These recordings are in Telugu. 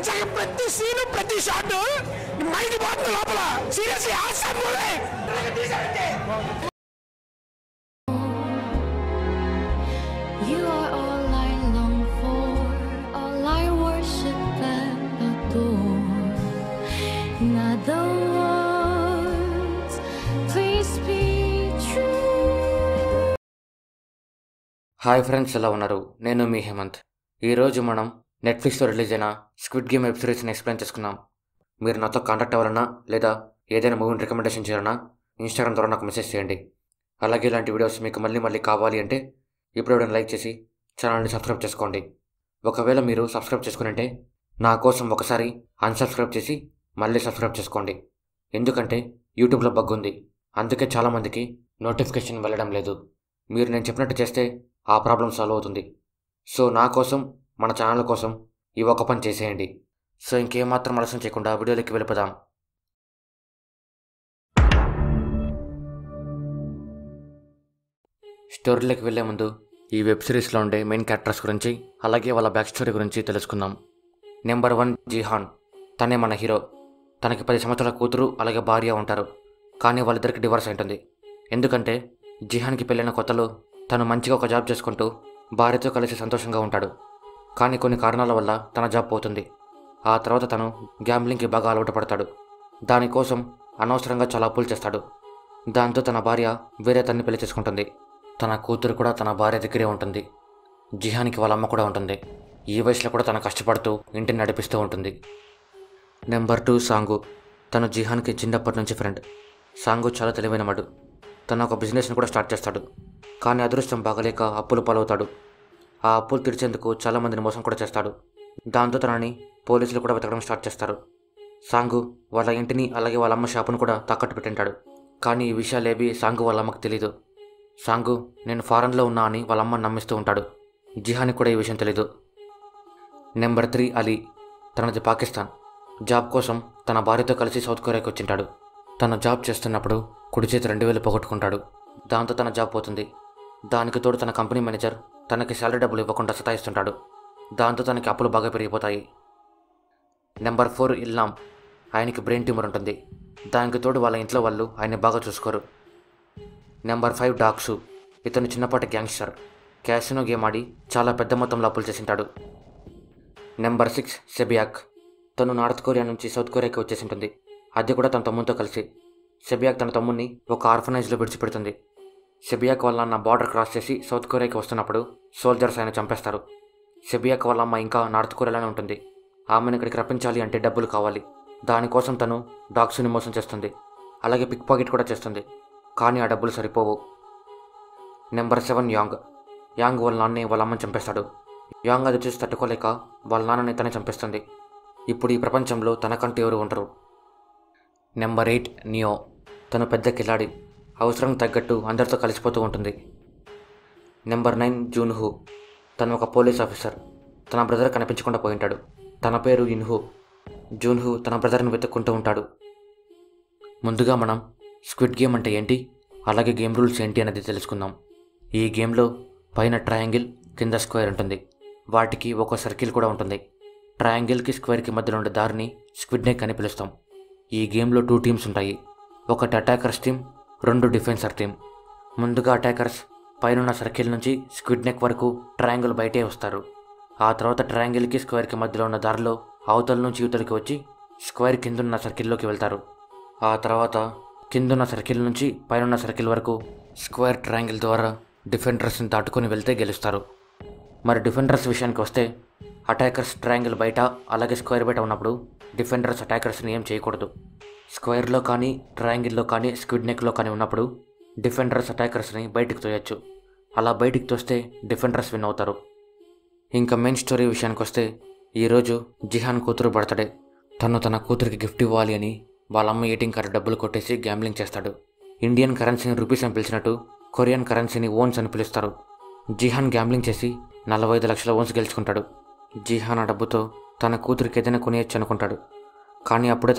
వచ్చాక ప్రతి సీను ప్రతి షాట్ మైండ్ పోతుంది లోపల. Seriously awesome movie. You are all I long for, all I worship and adore. In other words, please be true. Hi friends, ఎలా ఉన్నారు? నేను మీ హేమంత్. ఈరోజు మనం నెట్ఫ్లిక్స్లో రిలీజ్ అయిన స్క్విడ్ గేమ్ వెబ్ సిరీస్ని ఎక్స్ప్లెయిన్ చేసుకుందాం. మీరు నాతో కాంటాక్ట్ అవ్వాలన్నా లేదా ఏదైనా మూవీని రికమెండేషన్ చేయాలన్నా ఇన్స్టాగ్రామ్ ద్వారా నాకు మెసేజ్ చేయండి. అలాగే ఇలాంటి వీడియోస్ మీకు మళ్ళీ కావాలి అంటే ఇప్పుడు లైక్ చేసి ఛానల్ని సబ్స్క్రైబ్ చేసుకోండి. ఒకవేళ మీరు సబ్స్క్రైబ్ చేసుకునంటే నా కోసం ఒకసారి అన్సబ్స్క్రైబ్ చేసి మళ్ళీ సబ్స్క్రైబ్ చేసుకోండి. ఎందుకంటే యూట్యూబ్లో బగ్ ఉంది, అందుకే చాలామందికి నోటిఫికేషన్ వెళ్ళడం లేదు. మీరు నేను చెప్పినట్టు చేస్తే ఆ ప్రాబ్లం సాల్వ్ అవుతుంది. సో నా కోసం, మన ఛానల్ కోసం ఈ ఒక పని చేసేయండి. సో ఇంకేమాత్రం ఆలస్యం చేయకుండా వీడియోలోకి వెళ్ళిపోదాం. స్టోరీలోకి వెళ్ళే ముందు ఈ వెబ్ సిరీస్లో ఉండే మెయిన్ క్యారెక్టర్స్ గురించి అలాగే వాళ్ళ బ్యాక్ స్టోరీ గురించి తెలుసుకుందాం. నెంబర్ 1 జిహాన్. తనే మన హీరో. తనకి 10 సంవత్సరాల కూతురు అలాగే భార్య ఉంటారు. కానీ వాళ్ళిద్దరికి డివోర్స్ ఉంటుంది. ఎందుకంటే జిహాన్కి పెళ్ళైన కొత్తలో తను మంచిగా ఒక జాబ్ చేసుకుంటూ భార్యతో కలిసి సంతోషంగా ఉంటాడు. కానీ కొన్ని కారణాల వల్ల తన జాబ్ పోతుంది. ఆ తర్వాత తను గ్యాంబ్లింగ్కి బాగా అలవాటు పడతాడు. దానికోసం అనవసరంగా చాలా అప్పులు చేస్తాడు. దాంతో తన భార్య వేరే తన్ని పెళ్లి చేసుకుంటుంది. తన కూతురు కూడా తన భార్య దగ్గరే ఉంటుంది. జిహాన్కి వాళ్ళ అమ్మ కూడా ఉంటుంది. ఈ వయసులో కూడా తను కష్టపడుతూ ఇంటిని నడిపిస్తూ ఉంటుంది. Number 2 song. తను జిహాన్కి చిన్నప్పటి నుంచి ఫ్రెండ్. సాంగు చాలా తెలివైనవాడు. తను ఒక బిజినెస్ని కూడా స్టార్ట్ చేస్తాడు. కానీ అదృష్టం బాగలేక అప్పులు పాలవుతాడు. ఆ అప్పులు తీర్చేందుకు చాలామందిని మోసం కూడా చేస్తాడు. దాంతో తనని పోలీసులు కూడా వెతకడం స్టార్ట్ చేస్తారు. సాంగు వాళ్ళ ఇంటిని అలాగే వాళ్ళ అమ్మ షాపును కూడా తాకట్టు పెట్టింటాడు. కానీ ఈ విషయాలేవి సాంగు వాళ్ళ అమ్మకు తెలీదు. సాంగు నేను ఫారెన్లో ఉన్నా అని వాళ్ళ అమ్మని నమ్మిస్తూ ఉంటాడు. జిహాన్కి కూడా ఈ విషయం తెలీదు. నెంబర్ 3 అలీ. తనది పాకిస్తాన్. జాబ్ కోసం తన భార్యతో కలిసి సౌత్ కొరియాకి వచ్చింటాడు. తను జాబ్ చేస్తున్నప్పుడు కుడి చేతి 2000 పోగొట్టుకుంటాడు. దాంతో తన జాబ్ పోతుంది. దానికి తోడు తన కంపెనీ మేనేజర్ తనకి శాలరీ డబ్బులు ఇవ్వకుండా సతాయిస్తుంటాడు. దాంతో తనకి అప్పులు బాగా పెరిగిపోతాయి. నెంబర్ 4 ఇల్లాం. ఆయనకి బ్రెయిన్ ట్యూమర్ ఉంటుంది. దానికి తోడు వాళ్ళ ఇంట్లో వాళ్ళు ఆయన్ని బాగా చూసుకోరు. నెంబర్ 5 డాక్సు. ఇతను చిన్నపాటి గ్యాంగ్స్టర్. క్యాసినో గేమ్ ఆడి చాలా పెద్ద మొత్తంలో అప్పులు చేసింటాడు. నెంబర్ 6 సెబియాక్. తను నార్త్ కొరియా నుంచి సౌత్ కొరియాకి వచ్చేసి ఉంటుంది. అది కూడా తన తమ్మునితో కలిసి. సెబియాక్ తన తమ్ముడిని ఒక ఆర్ఫనైజ్లో విడిచిపెడుతుంది. సెబియాక్ వాళ్ళ అన్న బార్డర్ క్రాస్ చేసి సౌత్ కొరియాకి వస్తున్నప్పుడు సోల్జర్స్ ఆయన చంపేస్తారు. సెబియాక్ వాళ్ళ అమ్మ ఇంకా నార్త్ కొరియాలోనే ఉంటుంది. ఆమెను ఇక్కడికి రప్పించాలి అంటే డబ్బులు కావాలి. దానికోసం తను డాగ్స్ని మోసం చేస్తుంది. అలాగే పిక్ పాకెట్ కూడా చేస్తుంది. కానీ ఆ డబ్బులు సరిపోవు. Number 7 young. యాంగ్ వాళ్ళ నాన్నే వాళ్ళ అమ్మని చంపేస్తాడు. యాంగ్ అది చూసి తట్టుకోలేక వాళ్ళ నాన్నని తనే చంపేస్తుంది. ఇప్పుడు ఈ ప్రపంచంలో తనకంటూ ఎవరు ఉండరు. Number 8 neo. తను పెద్ద కిలాడి. అవసరం తగ్గట్టు అందరితో కలిసిపోతూ ఉంటుంది. నెంబర్ 9 జూన్హూ. తను ఒక పోలీస్ ఆఫీసర్. తన బ్రదర్ కనిపించకుండా పోయింటాడు. తన పేరు ఇన్హూ. జూన్హూ తన బ్రదర్ని వెతుక్కుంటూ ఉంటాడు. ముందుగా మనం స్క్విడ్ గేమ్ అంటే ఏంటి, అలాగే గేమ్ రూల్స్ ఏంటి అనేది తెలుసుకుందాం. ఈ గేమ్లో పైన ట్రయాంగిల్, కింద స్క్వేర్ ఉంటుంది. వాటికి ఒక సర్కిల్ కూడా ఉంటుంది. ట్రయాంగిల్కి స్క్వేర్కి మధ్యలో ఉండే దారిని స్క్విడ్ నెక్ అని పిలుస్తాం. ఈ గేమ్లో 2 టీమ్స్ ఉంటాయి. ఒకటి అటాకర్స్ టీమ్, 2 డిఫెన్సర్ టీమ్. ముందుగా అటాకర్స్ పైన సర్కిల్ నుంచి స్క్విడ్ నెక్ వరకు ట్రయాంగిల్ బయటే వస్తారు. ఆ తర్వాత ట్రయాంగిల్కి స్క్వేర్కి మధ్యలో ఉన్న దారిలో అవతల నుంచి యువతలకి వచ్చి స్క్వేర్ కిందున్న సర్కిల్లోకి వెళ్తారు. ఆ తర్వాత కిందున్న సర్కిల్ నుంచి పైన సర్కిల్ వరకు స్క్వేర్ ట్రయాంగిల్ ద్వారా డిఫెండర్స్ని దాటుకొని వెళ్తే గెలుస్తారు. మరి డిఫెండర్స్ విషయానికి వస్తే అటాకర్స్ ట్రయాంగిల్ బయట అలాగే స్క్వేర్ బయట ఉన్నప్పుడు డిఫెండర్స్ అటాకర్స్ని ఏం చేయకూడదు. స్క్వేర్లో కానీ ట్రయాంగిల్లో కానీ స్క్విడ్ నెక్లో కానీ ఉన్నప్పుడు డిఫెండర్స్ అటాకర్స్ని బయటికి తోయచ్చు. అలా బయటికి తోస్తే డిఫెండర్స్ విన్ అవుతారు. ఇంకా మెయిన్ స్టోరీ విషయానికి వస్తే ఈరోజు జిహాన్ కూతురు బర్త్డే. తను తన కూతురికి గిఫ్ట్ ఇవ్వాలి అని వాళ్ళ అమ్మ ఏటీఎం కార్డు డబ్బులు కొట్టేసి గ్యాంబ్లింగ్ చేస్తాడు. ఇండియన్ కరెన్సీని రూపీస్ అని పిలిచినట్టు కొరియన్ కరెన్సీని ఓన్స్ అని పిలుస్తారు. జిహాన్ గ్యాంబ్లింగ్ చేసి 45 లక్షల ఓన్స్ గెలుచుకుంటాడు. జిహాన్ ఆ డబ్బుతో తన కూతురికి ఏదైనా కొనియచ్చు అనుకుంటాడు. కానీ అప్పుడే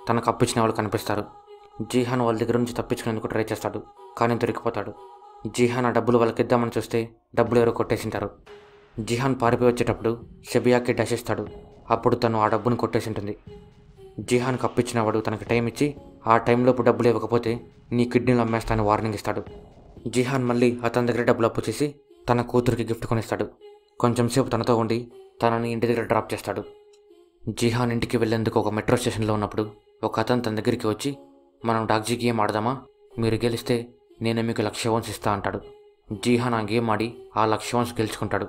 తనకు అప్పించిన వాళ్ళు కనిపిస్తారు. జిహాన్ వాళ్ళ దగ్గర నుంచి తప్పించుకునేందుకు ట్రై చేస్తాడు. కానీ దొరికిపోతాడు. జిహాన్ ఆ డబ్బులు వాళ్ళకి ఇద్దామని చూస్తే డబ్బులు ఎవరో కొట్టేసింటారు. జిహాన్ పారిపోయి వచ్చేటప్పుడు సెబియాకి డాష్ ఇస్తాడు. అప్పుడు తను ఆ డబ్బును కొట్టేసి ఉంటుంది. జిహాన్కి అప్పిచ్చిన వాడు తనకి టైం ఇచ్చి ఆ టైంలోపు డబ్బులు ఇవ్వకపోతే నీ కిడ్నీలు అమ్మేస్తానని వార్నింగ్ ఇస్తాడు. జిహాన్ మళ్ళీ అతని దగ్గర డబ్బులు అప్పు చేసి తన కూతురికి గిఫ్ట్ కొనిస్తాడు. కొంచెం సేపు తనతో ఉండి తనని ఇంటి దగ్గర డ్రాప్ చేస్తాడు. జిహాన్ ఇంటికి వెళ్లేందుకు ఒక మెట్రో స్టేషన్లో ఉన్నప్పుడు ఒక అతను తన దగ్గరికి వచ్చి, మనం డాగ్జీ గేమ్ ఆడదామా, మీరు గెలిస్తే నేను మీకు 1,00,000 వన్స్ ఇస్తా అంటాడు. జిహాన్ ఆ గేమ్ ఆడి ఆ 1,00,000 వన్స్ గెలుచుకుంటాడు.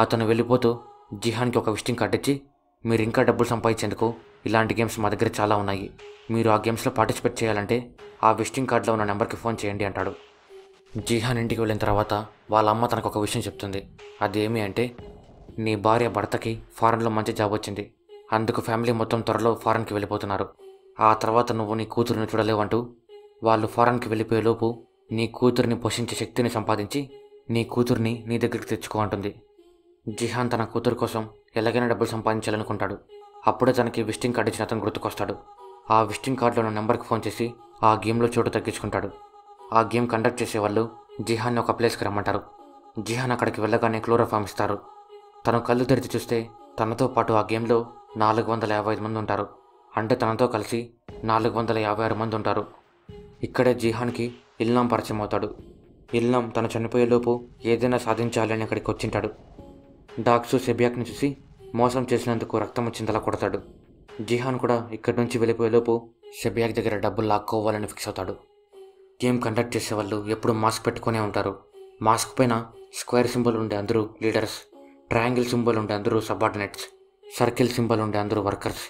అతను వెళ్ళిపోతూ జిహాన్కి ఒక విజిటింగ్ కార్డ్ ఇచ్చి, మీరు ఇంకా డబ్బులు సంపాదించేందుకు ఇలాంటి గేమ్స్ మా దగ్గర చాలా ఉన్నాయి, మీరు ఆ గేమ్స్లో పార్టిసిపేట్ చేయాలంటే ఆ విజిటింగ్ కార్డులో ఉన్న నెంబర్కి ఫోన్ చేయండి అంటాడు. జిహాన్ ఇంటికి వెళ్ళిన తర్వాత వాళ్ళ అమ్మ తనకు ఒక విషయం చెప్తుంది. అదేమి అంటే, నీ భార్య భర్తకి ఫారెన్లో మంచి జాబ్ వచ్చింది, అందుకు ఫ్యామిలీ మొత్తం త్వరలో ఫారెన్కి వెళ్ళిపోతున్నారు. ఆ తర్వాత నువ్వు నీ కూతురుని చూడలేవంటూ వాళ్ళు ఫారెన్కి వెళ్ళిపోయే లోపు నీ కూతురిని పోషించే శక్తిని సంపాదించి నీ కూతుర్ని నీ దగ్గరికి తెచ్చుకో అంటుంది. జిహాన్ తన కూతురు కోసం ఎలాగైనా డబ్బులు సంపాదించాలనుకుంటాడు. అప్పుడే తనకి విజిటింగ్ కార్డు ఇచ్చిన అతను గుర్తుకొస్తాడు. ఆ విజిటింగ్ కార్డులో ఉన్న నెంబర్కి ఫోన్ చేసి ఆ గేమ్లో చోటు తగ్గించుకుంటాడు. ఆ గేమ్ కండక్ట్ చేసే వాళ్ళు జిహాన్ని ఒక ప్లేస్కి రమ్మంటారు. జిహాన్ అక్కడికి వెళ్ళగానే క్లోరోఫామ్ ఇస్తారు. తను కళ్ళు తెరిచి చూస్తే తనతో పాటు ఆ గేమ్లో 455 మంది ఉంటారు. అంటే తనతో కలిసి 456 మంది ఉంటారు. ఇక్కడే జిహాన్కి ఇల్నాం పరిచయం అవుతాడు. ఇల్నాం తను చనిపోయేలోపు ఏదైనా సాధించాలి అని అక్కడికి వచ్చింటాడు. డాగ్సు సెబియాక్ని చూసి మోసం చేసినందుకు రక్తం వచ్చిందలా కొడతాడు. జిహాన్ కూడా ఇక్కడి నుంచి వెళ్ళిపోయేలోపు సెబియాక్ దగ్గర డబ్బులు లాక్కోవాలని ఫిక్స్ అవుతాడు. గేమ్ కండక్ట్ చేసే వాళ్ళు ఎప్పుడు మాస్క్ పెట్టుకునే ఉంటారు. మాస్క్ పైన స్క్వేర్ సింబల్ ఉండే అందరూ లీడర్స్, ట్రయాంగిల్ సింబల్ ఉండే అందరూ సబార్డినేట్స్, సర్కిల్ సింబల్ ఉండే అందరూ వర్కర్స్.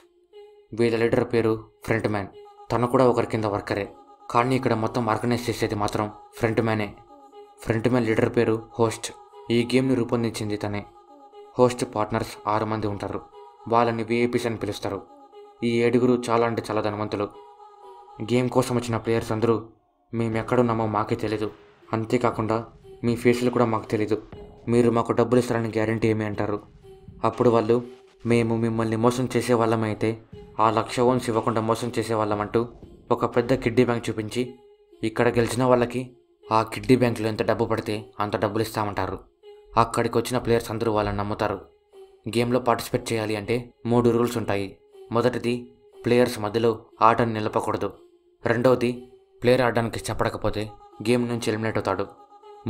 వీళ్ళ లీడర్ పేరు ఫ్రంట్ మ్యాన్. తను కూడా ఒకరి కింద వర్కరే, కానీ ఇక్కడ మొత్తం ఆర్గనైజ్ చేసేది మాత్రం ఫ్రంట్ మ్యానే. ఫ్రంట్ మ్యాన్ లీడర్ పేరు హోస్ట్. ఈ గేమ్ని రూపొందించింది తనే. హోస్ట్ పార్ట్నర్స్ 6 మంది ఉంటారు. వాళ్ళని విఐపీస్ అని పిలుస్తారు. ఈ 7 చాలా అంటే చాలా ధనవంతులు. గేమ్ కోసం వచ్చిన ప్లేయర్స్ అందరూ, మేము ఎక్కడున్నామో మాకే తెలీదు, అంతేకాకుండా మీ ఫేస్లు కూడా మాకు తెలీదు, మీరు మాకు డబ్బులు ఇస్తారని గ్యారంటీ ఏమి అంటారు. అప్పుడు వాళ్ళు, మేము మిమ్మల్ని మోసం చేసేవాళ్ళమే అయితే ఆ 1,00,000 వన్స్ ఇవ్వకుండా మోసం చేసేవాళ్ళమంటూ ఒక పెద్ద కిడ్డీ బ్యాంక్ చూపించి, ఇక్కడ గెలిచిన వాళ్ళకి ఆ కిడ్డీ బ్యాంకులో ఎంత డబ్బు పడితే అంత డబ్బులు ఇస్తామంటారు. అక్కడికి వచ్చిన ప్లేయర్స్ అందరూ వాళ్ళని నమ్ముతారు. గేమ్లో పార్టిసిపేట్ చేయాలి అంటే 3 రూల్స్ ఉంటాయి. మొదటిది, ప్లేయర్స్ మధ్యలో ఆటను నిలపకూడదు. రెండవది, ప్లేయర్ ఆడడానికి ఇష్టపడకపోతే గేమ్ నుంచి ఎలిమినేట్ అవుతాడు.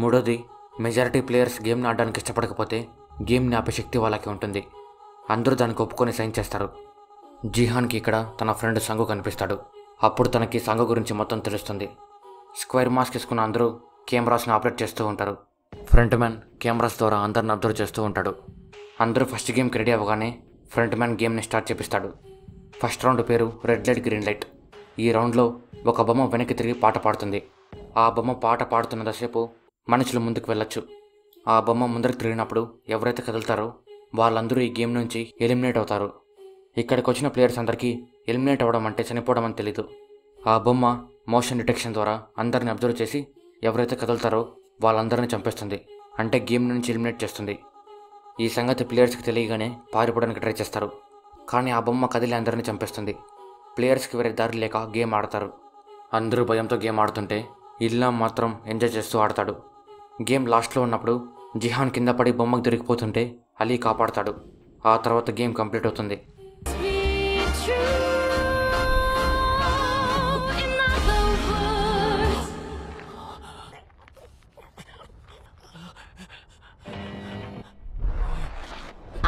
మూడోది, మెజారిటీ ప్లేయర్స్ గేమ్ని ఆడడానికి ఇష్టపడకపోతే గేమ్ని ఆపే శక్తి వాళ్ళకి ఉంటుంది. అందరూ దానికి ఒప్పుకొని సైన్ చేస్తారు. జిహాన్కి ఇక్కడ తన ఫ్రెండ్ సంగు కనిపిస్తాడు. అప్పుడు తనకి సంగు గురించి మొత్తం తెలుస్తుంది. స్క్వేర్ మాస్క్ వేసుకున్న అందరూ కెమెరాస్ని ఆపరేట్ చేస్తూ ఉంటారు. ఫ్రంట్ మ్యాన్ కెమెరాస్ ద్వారా అందరిని అబ్జర్వ్ చేస్తూ ఉంటాడు. అందరూ ఫస్ట్ గేమ్కి రెడీ అవ్వగానే ఫ్రంట్ మ్యాన్ గేమ్ని స్టార్ట్ చేపిస్తాడు. ఫస్ట్ రౌండ్ పేరు రెడ్ లైట్ గ్రీన్ లైట్. ఈ రౌండ్లో ఒక బొమ్మ వెనక్కి తిరిగి పాట పాడుతుంది. ఆ బొమ్మ పాట పాడుతున్నంతసేపు మనుషులు ముందుకు వెళ్ళొచ్చు. ఆ బొమ్మ ముందరికి తిరిగినప్పుడు ఎవరైతే కదులుతారో వాళ్ళందరూ ఈ గేమ్ నుంచి ఎలిమినేట్ అవుతారు. ఇక్కడికి వచ్చిన ప్లేయర్స్ అందరికీ ఎలిమినేట్ అవ్వడం అంటే చనిపోవడం అని తెలీదు. ఆ బొమ్మ మోషన్ డిటెక్షన్ ద్వారా అందరిని అబ్జర్వ్ చేసి ఎవరైతే కదులుతారో వాళ్ళందరినీ చంపేస్తుంది, అంటే గేమ్ నుంచి ఎలిమినేట్ చేస్తుంది. ఈ సంగతి ప్లేయర్స్కి తెలియగానే పారిపోవడానికి ట్రై చేస్తారు, కానీ ఆ బొమ్మ కదిలి అందరినీ చంపేస్తుంది. ప్లేయర్స్కి వేరే దారి లేక గేమ్ ఆడతారు. అందరూ భయంతో గేమ్ ఆడుతుంటే ఇల్లాం మాత్రం ఎంజాయ్ చేస్తూ ఆడతాడు. గేమ్ లాస్ట్లో ఉన్నప్పుడు జిహాన్ కింద పడి బొమ్మకు దొరికిపోతుంటే అలీ కాపాడతాడు. ఆ తర్వాత గేమ్ కంప్లీట్ అవుతుంది.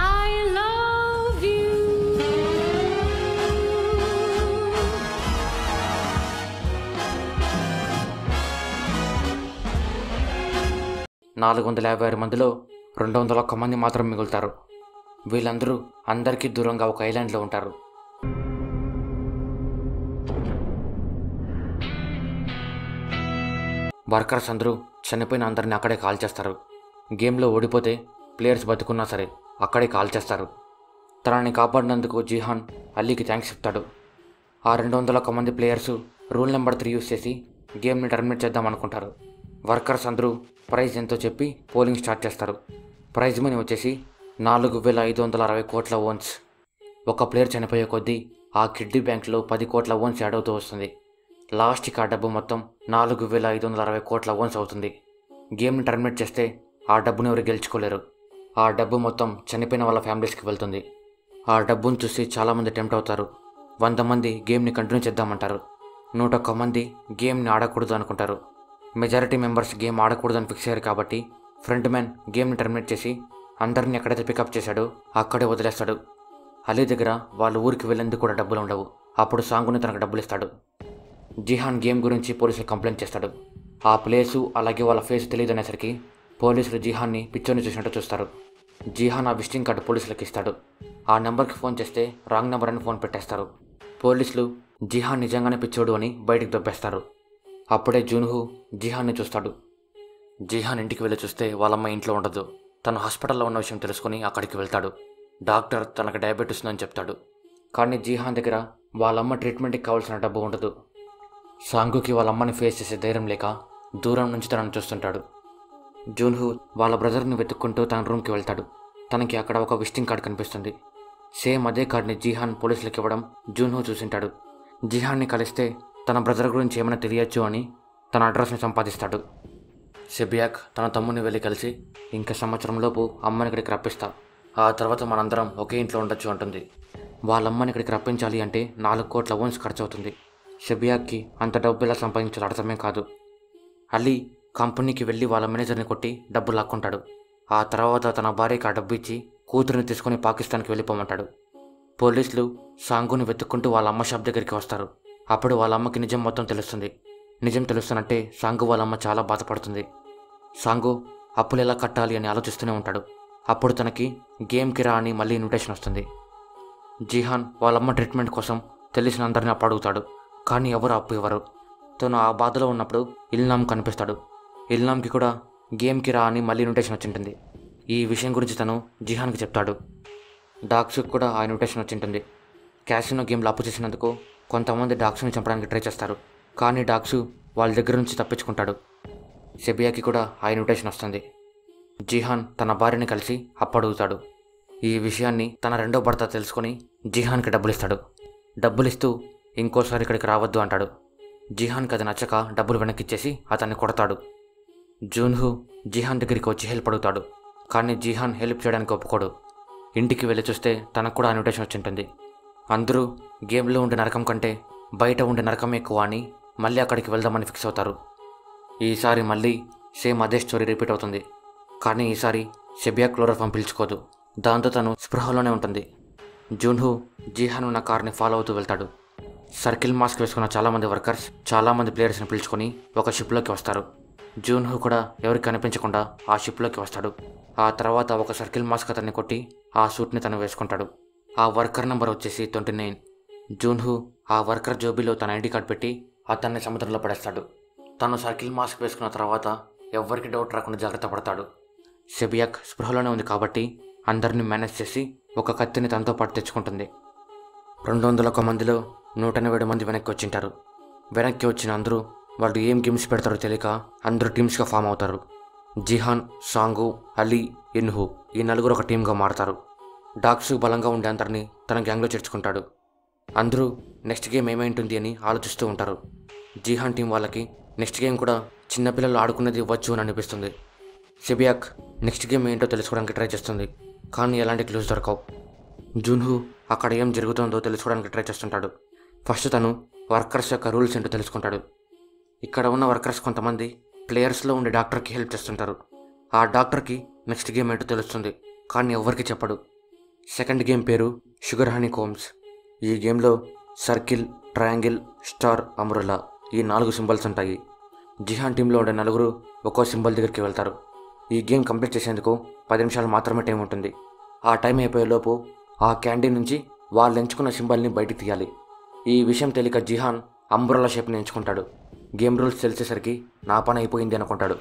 I love you. 456 మందిలో 201 మంది మాత్రం మిగులుతారు. వీళ్ళందరూ అందరికీ దూరంగా ఒక ఐలాండ్లో ఉంటారు. వర్కర్స్ అందరూ చనిపోయిన అందరిని అక్కడే కాల్ చేస్తారు. గేమ్లో ఓడిపోతే ప్లేయర్స్ బతుకున్నా సరే అక్కడే కాల్ చేస్తారు. తనని కాపాడినందుకు జిహాన్ అలీకి థ్యాంక్స్ చెప్తాడు. ఆ 201 మంది ప్లేయర్స్ రూల్ నెంబర్ 3 యూస్ చేసి గేమ్ని టర్మినేట్ చేద్దాం అనుకుంటారు. వర్కర్స్ అందరూ ప్రైజ్ ఎంతో చెప్పి పోలింగ్ స్టార్ట్ చేస్తారు. ప్రైజ్ మనీ వచ్చేసి 4,560 కోట్ల ఓన్స్. ఒక ప్లేయర్ చనిపోయే కొద్దీ ఆ కిడ్నీ బ్యాంక్లో 10 కోట్ల ఓన్స్ యాడ్ అవుతూ వస్తుంది. లాస్ట్కి ఆ డబ్బు మొత్తం 4,560 కోట్ల ఓన్స్ అవుతుంది. గేమ్ని టర్మినేట్ చేస్తే ఆ డబ్బును ఎవరు గెలుచుకోలేరు. ఆ డబ్బు మొత్తం చనిపోయిన వాళ్ళ ఫ్యామిలీస్కి వెళ్తుంది. ఆ డబ్బును చూసి చాలామంది టెంప్ట్ అవుతారు. 100 మంది గేమ్ని కంటిన్యూ చేద్దామంటారు. 101 మంది గేమ్ని ఆడకూడదు అనుకుంటారు. మెజారిటీ మెంబర్స్ గేమ్ ఆడకూడదని ఫిక్స్ అయ్యారు కాబట్టి ఫ్రంట్ మ్యాన్ గేమ్ని టర్మినేట్ చేసి అందరినీ ఎక్కడైతే పికప్ చేశాడో అక్కడే వదిలేస్తాడు. అలీ దగ్గర వాళ్ళ ఊరికి వెళ్ళేందుకు కూడా డబ్బులు ఉండవు. అప్పుడు సాంగుని తనకు డబ్బులు ఇస్తాడు. జిహాన్ గేమ్ గురించి పోలీసులు కంప్లైంట్ చేస్తాడు. ఆ ప్లేసు అలాగే వాళ్ళ ఫేస్ తెలియదు అనేసరికి పోలీసులు జిహాన్ని పిచ్చోని చూసినట్టు చూస్తారు. జిహాన్ ఆ విజిటింగ్ కార్డు పోలీసులకు ఇస్తాడు. ఆ నెంబర్కి ఫోన్ చేస్తే రాంగ్ నెంబర్ అని ఫోన్ పెట్టేస్తారు. పోలీసులు జిహాన్ నిజంగానే పిచ్చోడు అని బయటికి దొబ్బేస్తారు. అప్పుడే జూన్హూ జిహాన్ని చూస్తాడు. జిహాన్ ఇంటికి వెళ్ళి చూస్తే వాళ్ళమ్మ ఇంట్లో ఉండదు. తను హాస్పిటల్లో ఉన్న విషయం తెలుసుకుని అక్కడికి వెళ్తాడు. డాక్టర్ తనకు డయాబెటీస్ ఉందని చెప్తాడు. కానీ జిహాన్ దగ్గర వాళ్ళమ్మ ట్రీట్మెంట్కి కావాల్సిన డబ్బు ఉండదు. సాంగుకి వాళ్ళమ్మని ఫేస్ చేసే ధైర్యం లేక దూరం నుంచి తనను చూస్తుంటాడు. జూన్హూ వాళ్ళ బ్రదర్ని వెతుక్కుంటూ తన రూమ్కి వెళ్తాడు. తనకి అక్కడ ఒక విజిటింగ్ కార్డు కనిపిస్తుంది. సేమ్ అదే కార్డుని జిహాన్ పోలీసులకు ఇవ్వడం జూన్హూ చూసింటాడు. జిహాన్ని కలిస్తే తన బ్రదర్ గురించి ఏమైనా తెలియచ్చు అని తన అడ్రస్ని సంపాదిస్తాడు. షెబియాక్ తన తమ్ముని వెళ్ళి కలిసి ఇంకా సంవత్సరంలోపు అమ్మని ఇక్కడికి రప్పిస్తా, ఆ తర్వాత మనందరం ఒకే ఇంట్లో ఉండొచ్చు అంటుంది. వాళ్ళమ్మని ఇక్కడికి రప్పించాలి అంటే 4 కోట్ల ఓన్స్ ఖర్చు అవుతుంది. షెబియాక్కి అంత డబ్బు ఎలా సంపాదించాలో అర్థమే కాదు. అలీ కంపెనీకి వెళ్ళి వాళ్ళ మేనేజర్ని కొట్టి డబ్బు లాక్కుంటాడు. ఆ తర్వాత తన భార్యకి ఆ డబ్బు ఇచ్చి కూతురిని తీసుకుని పాకిస్తాన్కి వెళ్ళిపోమంటాడు. పోలీసులు సాంగుని వెతుక్కుంటూ వాళ్ళ అమ్మ షాప్ దగ్గరికి వస్తారు. అప్పుడు వాళ్ళ అమ్మకి నిజం మొత్తం తెలుస్తుంది. నిజం తెలుస్తున్నట్టే సాంగు వాళ్ళ అమ్మ చాలా బాధపడుతుంది. సాంగు అప్పులు ఎలా కట్టాలి అని ఆలోచిస్తూనే ఉంటాడు. అప్పుడు తనకి గేమ్కి రా అని మళ్ళీ ఇన్విటేషన్ వస్తుంది. జిహాన్ వాళ్ళమ్మ ట్రీట్మెంట్ కోసం తెలిసిన అందరినీ అప్పు అడుగుతాడు. కానీ ఎవరు అప్పు ఇవ్వరు. తను ఆ బాధలో ఉన్నప్పుడు ఇల్నామ్ కనిపిస్తాడు. ఇల్నామ్కి కూడా గేమ్కి రా అని మళ్ళీ ఇన్విటేషన్ వచ్చింటుంది. ఈ విషయం గురించి తను జిహాన్కి చెప్తాడు. డాగ్స్కి కూడా ఆ ఇన్విటేషన్ వచ్చింటుంది. క్యాసినో గేమ్లో అప్పు చేసినందుకు కొంతమంది డాగ్స్ని చంపడానికి ట్రై చేస్తారు. కానీ డాగ్స్ వాళ్ళ దగ్గర నుంచి తప్పించుకుంటాడు. షెబియాకి కూడా ఆ ఇన్విటేషన్ వస్తుంది. జిహాన్ తన భార్యని కలిసి అప్పు అడుగుతాడు. ఈ విషయాన్ని తన రెండో భర్త తెలుసుకొని జిహాన్కి డబ్బులు ఇస్తాడు. డబ్బులిస్తూ ఇంకోసారి ఇక్కడికి రావద్దు అంటాడు. జిహాన్కి అది నచ్చక డబ్బులు వెనక్కిచ్చేసి అతన్ని కొడతాడు. జూన్హూ జిహాన్ దగ్గరికి వచ్చి హెల్ప్ అడుగుతాడు. కానీ జిహాన్ హెల్ప్ చేయడానికి ఒప్పుకోడు. ఇంటికి వెళ్ళి చూస్తే తనకు కూడా ఇన్విటేషన్ వచ్చింటుంది. అందరూ గేమ్లో ఉండే నరకం కంటే బయట ఉండే నరకం ఎక్కువ అని మళ్ళీ అక్కడికి వెళ్దామని ఫిక్స్ అవుతారు. ఈసారి మళ్ళీ సేమ్ అదే స్టోరీ రిపీట్ అవుతుంది. కానీ ఈసారి షెబియాక్ క్లోరోఫామ్ పీల్చుకోదు. దాంతో తను స్పృహలోనే ఉంటుంది. జూన్హూ జిహాన్ ఉన్న కార్ని ఫాలో అవుతూ వెళ్తాడు. సర్కిల్ మాస్క్ వేసుకున్న చాలామంది వర్కర్స్ చాలామంది ప్లేయర్స్ని పిలుచుకొని ఒక షిప్లోకి వస్తారు. జూన్హూ కూడా ఎవరికి కనిపించకుండా ఆ షిప్లోకి వస్తాడు. ఆ తర్వాత ఒక సర్కిల్ మాస్క్ అతన్ని కొట్టి ఆ సూట్ని తను వేసుకుంటాడు. ఆ వర్కర్ నెంబర్ వచ్చేసి 29. జూన్హూ ఆ వర్కర్ జోబీలో తన ఐడి కార్డ్ పెట్టి అతన్ని సముద్రంలో పడేస్తాడు. తను సర్కిల్ మాస్క్ వేసుకున్న తర్వాత ఎవ్వరికి డౌట్ రాకుండా జాగ్రత్త పడతాడు. షెబియాక్ స్పృహలోనే ఉంది కాబట్టి అందరినీ మేనేజ్ చేసి ఒక కత్తిని తనతో పాటు తెచ్చుకుంటుంది. 201 మందిలో 180 మంది వెనక్కి వచ్చింటారు. వెనక్కి వచ్చిన అందరూ వాళ్ళు ఏం గేమ్స్ పెడతారో తెలియక అందరూ టీమ్స్గా ఫామ్ అవుతారు. జిహాన్, సాంగు, అలీ, ఇన్హూ ఈ నలుగురు ఒక టీమ్గా మారతారు. డాగ్స్ బలంగా ఉండే అందరినీ తన గ్యాంగ్లో చేర్చుకుంటాడు. అందరూ నెక్స్ట్ గేమ్ ఏమైంటుంది అని ఆలోచిస్తూ ఉంటారు. జిహాన్ టీం వాళ్ళకి నెక్స్ట్ గేమ్ కూడా చిన్నపిల్లలు ఆడుకునేది ఇవ్వచ్చు అని అనిపిస్తుంది. షెబియాక్ నెక్స్ట్ గేమ్ ఏంటో తెలుసుకోవడానికి ట్రై చేస్తుంది. కానీ ఎలాంటి క్లూస్ దొరకవు. జూన్హూ అక్కడ ఏం జరుగుతుందో తెలుసుకోవడానికి ట్రై చేస్తుంటాడు. ఫస్ట్ తను వర్కర్స్ యొక్క రూల్స్ ఏంటో తెలుసుకుంటాడు. ఇక్కడ ఉన్న వర్కర్స్ కొంతమంది ప్లేయర్స్లో ఉండే డాక్టర్కి హెల్ప్ చేస్తుంటారు. ఆ డాక్టర్కి నెక్స్ట్ గేమ్ ఏంటో తెలుస్తుంది. కానీ ఎవరికి చెప్పడు. సెకండ్ గేమ్ పేరు షుగర్ హనీ కోమ్స్. ఈ గేమ్లో సర్కిల్, ట్రయాంగిల్, స్టార్, అమ్రులా ఈ 4 సింబల్స్ ఉంటాయి. జిహాన్ టీంలో ఉండే నలుగురు ఒక్కో సింబల్ దగ్గరికి వెళ్తారు. ఈ గేమ్ కంప్లీట్ చేసేందుకు 10 నిమిషాలు మాత్రమే టైం ఉంటుంది. ఆ టైం అయిపోయేలోపు ఆ క్యాండీ నుంచి వాళ్ళు ఎంచుకున్న సింబల్ని బయటికి తీయాలి. ఈ విషయం తెలియక జిహాన్ అంబ్రెల్లా షేప్ని ఎంచుకుంటాడు. గేమ్ రూల్స్ తెలిసేసరికి నా పని అయిపోయింది అనుకుంటాడు.